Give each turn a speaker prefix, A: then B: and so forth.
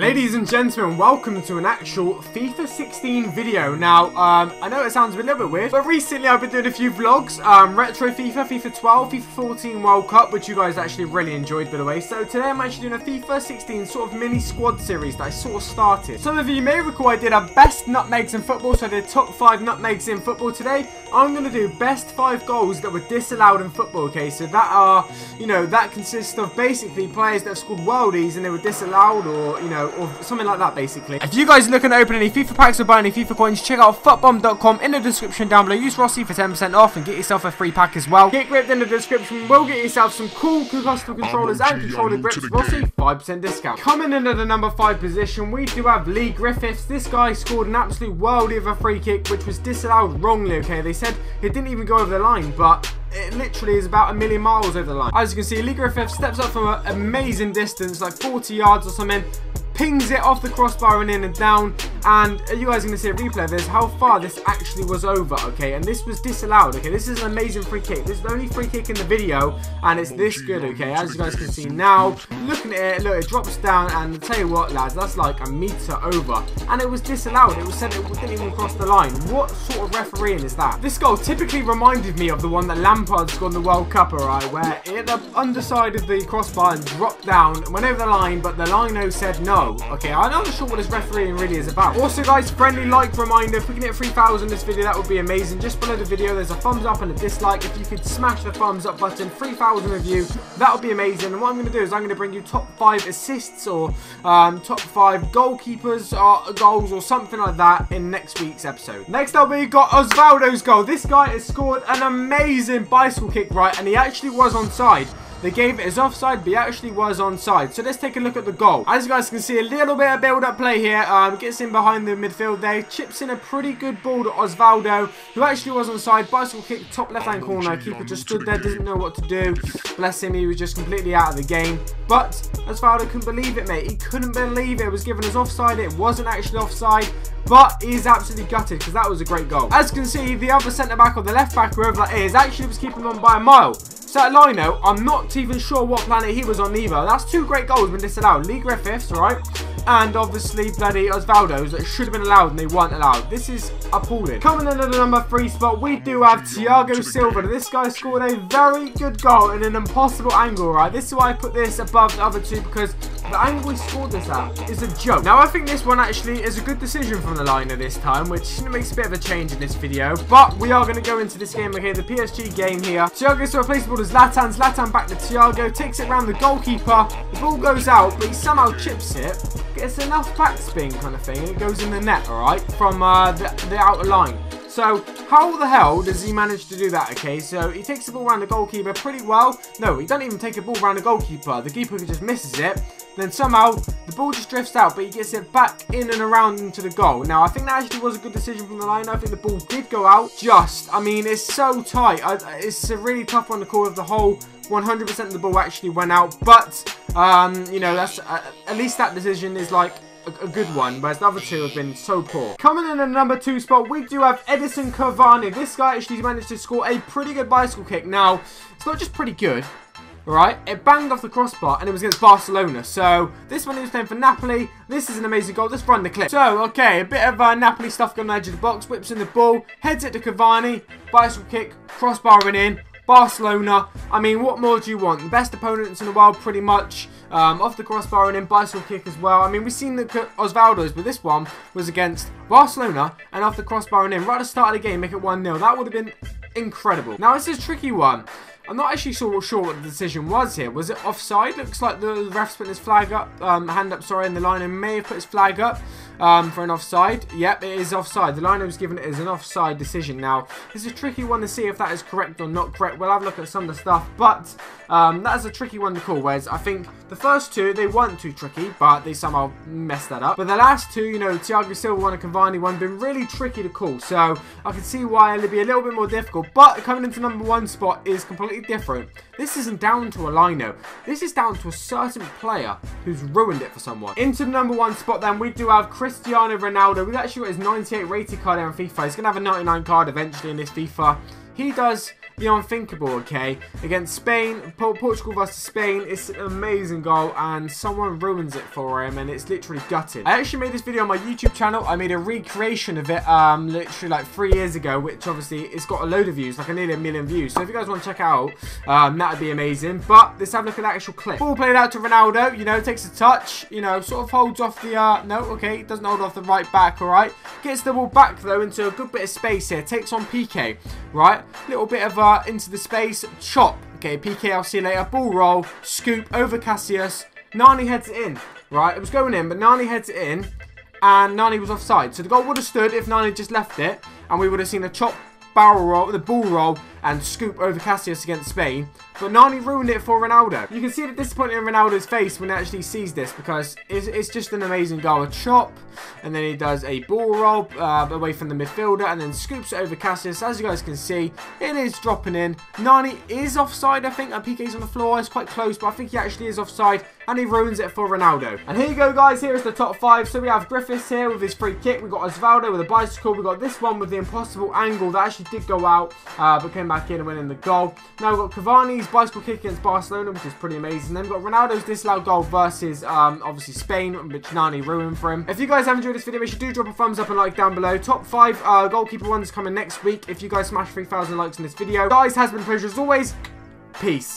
A: Ladies and gentlemen, welcome to an actual FIFA 16 video. Now, I know it sounds a little bit weird, but recently I've been doing a few vlogs, retro FIFA, FIFA 12, FIFA 14 World Cup, which you guys actually really enjoyed, by the way. So today I'm actually doing a FIFA 16 sort of mini squad series that I sort of started. Some of you may recall I did a best nutmegs in football, so I did top 5 nutmegs in football. Today I'm going to do best 5 goals that were disallowed in football, okay? So that are, you know, that consists of basically players that have scored worldies and they were disallowed, or, you know, or something like that, basically. If you guys are looking to open any FIFA packs or buy any FIFA coins, check out futbomb.com in the description down below. Use Rossi for 10% off and get yourself a free pack as well. Get gripped in the description will get yourself some cool custom controllers and controller grips. Rossi, 5% discount. Coming in at the number 5 position, we do have Lee Griffiths. This guy scored an absolute worldie of a free kick, which was disallowed wrongly, okay? They said it didn't even go over the line, but it literally is about a million miles over the line. As you can see, Lee Griffiths steps up from an amazing distance, like 40 yards or something, pings it off the crossbar and in and down, and you guys are going to see a replay of this, how far this actually was over, okay? And this was disallowed, okay? This is an amazing free kick. This is the only free kick in the video, and it's this good, okay? As you guys can see now, looking at it, look, it drops down, and I'll tell you what, lads, that's like a meter over, and it was disallowed. It was said it didn't even cross the line. What sort of refereeing is that? This goal typically reminded me of the one that Lampard scored in the World Cup, alright, where it hit the underside of the crossbar and dropped down, went over the line, but the lino said no. Okay, I'm not sure what this refereeing really is about. Also, guys, friendly like reminder, if we can hit 3,000 in this video, that would be amazing. Just below the video, there's a thumbs up and a dislike. If you could smash the thumbs up button, 3,000 of you, that would be amazing. And what I'm going to do is I'm going to bring you top 5 assists or top 5 goalkeepers or goals or something like that in next week's episode. Next up, we've got Osvaldo's goal. This guy has scored an amazing bicycle kick, right? And he actually was onside. They gave it as offside, but he actually was onside. So let's take a look at the goal. As you guys can see, a little bit of build-up play here. Gets in behind the midfield there. Chips in a pretty good ball to Osvaldo, who actually was onside. Bicycle kick, top left-hand corner. Keeper just stood there, didn't know what to do. Bless him, he was just completely out of the game. But Osvaldo couldn't believe it, mate. He couldn't believe it. It was given as offside. It wasn't actually offside. But he's absolutely gutted because that was a great goal. As you can see, the other centre-back or the left-back, whoever that is, actually was keeping on by a mile. So at lino, I'm not even sure what planet he was on either. That's 2 great goals been disallowed. Lee Griffiths, right? And obviously bloody Osvaldo's that should have been allowed and they weren't allowed. This is appalling. Coming in at the number 3 spot, we do have Thiago Silva. This guy scored a very good goal in an impossible angle, right? This is why I put this above the other 2, because the angle he scored this at is a joke. Now, I think this one actually is a good decision from the liner this time, which makes a bit of a change in this video. But we are going to go into this game, okay? The PSG game here. Thiago Silva plays the ball to Zlatan. Zlatan back to Thiago. Takes it around the goalkeeper. The ball goes out, but he somehow chips it. Gets enough backspin kind of thing, and it goes in the net, alright? From the outer line. So, how the hell does he manage to do that, okay? So, he takes the ball around the goalkeeper pretty well. No, he doesn't even take the ball around the goalkeeper. The keeper just misses it. Then somehow, the ball just drifts out, but he gets it back in and around into the goal. Now, I think that actually was a good decision from the line. I think the ball did go out. I mean, it's so tight. It's a really tough one to call if the whole 100% of the ball actually went out. But, you know, that's at least that decision is like a good one, whereas the other 2 have been so poor. Coming in at number 2 spot, we do have Edison Cavani. This guy actually managed to score a pretty good bicycle kick. Now, it's not just pretty good, right? It banged off the crossbar and it was against Barcelona. So, this one he was playing for Napoli. This is an amazing goal. Let's run the clip. So, okay, a bit of Napoli stuff on the edge of the box. Whips in the ball, heads it to Cavani. Bicycle kick, crossbarring in. Barcelona, I mean, what more do you want? The best opponents in the world, pretty much. Off the crossbar and then bicycle kick as well. I mean, we've seen the Osvaldo's, but this one was against Barcelona and off the crossbar and in. Right at the start of the game, make it 1-0. That would have been incredible. Now, this is a tricky one. I'm not actually sure what the decision was here. Was it offside? Looks like the ref's put his flag up, hand up, sorry, and the liner may have put his flag up for an offside. Yep, it is offside. The liner was given it as an offside decision. Now, this is a tricky one to see if that is correct or not correct. We'll have a look at some of the stuff, but that is a tricky one to call, whereas I think the first 2, they weren't too tricky, but they somehow messed that up. But the last 2, you know, Thiago Silva one and Cavani one, been really tricky to call, so I can see why it'll be a little bit more difficult, but coming into number 1 spot is completely different. This isn't down to a lino. This is down to a certain player who's ruined it for someone. Into the number 1 spot then, we do have Cristiano Ronaldo. We've actually got his 98 rated card there in FIFA. He's going to have a 99 card eventually in this FIFA. He does the unthinkable, okay? Against Spain, Portugal versus Spain, it's an amazing goal, and someone ruins it for him, and it's literally gutted. I actually made this video on my YouTube channel. I made a recreation of it, literally like 3 years ago, which obviously it's got a load of views, like nearly 1 million views. So if you guys want to check it out, that would be amazing. But let's have a look at the actual clip. Ball played out to Ronaldo, you know, takes a touch, you know, sort of holds off the, no, okay, doesn't hold off the right back, alright. Gets the ball back, though, into a good bit of space here. Takes on PK, right? Little bit of, into the space, chop. Okay, PK, I'll see you later. Ball roll, scoop, over Casillas. Nani heads it in, right? It was going in, but Nani heads it in, and Nani was offside. So the goal would have stood if Nani just left it, and we would have seen a chop, barrel roll, the ball roll, and scoop over Casillas against Spain. But Nani ruined it for Ronaldo. You can see the disappointment in Ronaldo's face when he actually sees this, because it's just an amazing goal. A chop, and then he does a ball roll away from the midfielder, and then scoops it over Casillas. As you guys can see, it is dropping in. Nani is offside, I think, and PK's on the floor. It's quite close, but I think he actually is offside, and he ruins it for Ronaldo. And here you go, guys. Here is the top 5. So we have Griffiths here with his free kick. We've got Osvaldo with a bicycle. We've got this one with the impossible angle that actually did go out, but came back in and went in the goal. Now we've got Cavani's bicycle kick against Barcelona, which is pretty amazing. Then we've got Ronaldo's disallowed goal versus, obviously, Spain, which Nani ruined for him. If you guys have enjoyed this video, make sure you do drop a thumbs up and like down below. Top 5 goalkeeper ones coming next week. If you guys smash 3,000 likes in this video. Guys, has been a pleasure as always. Peace.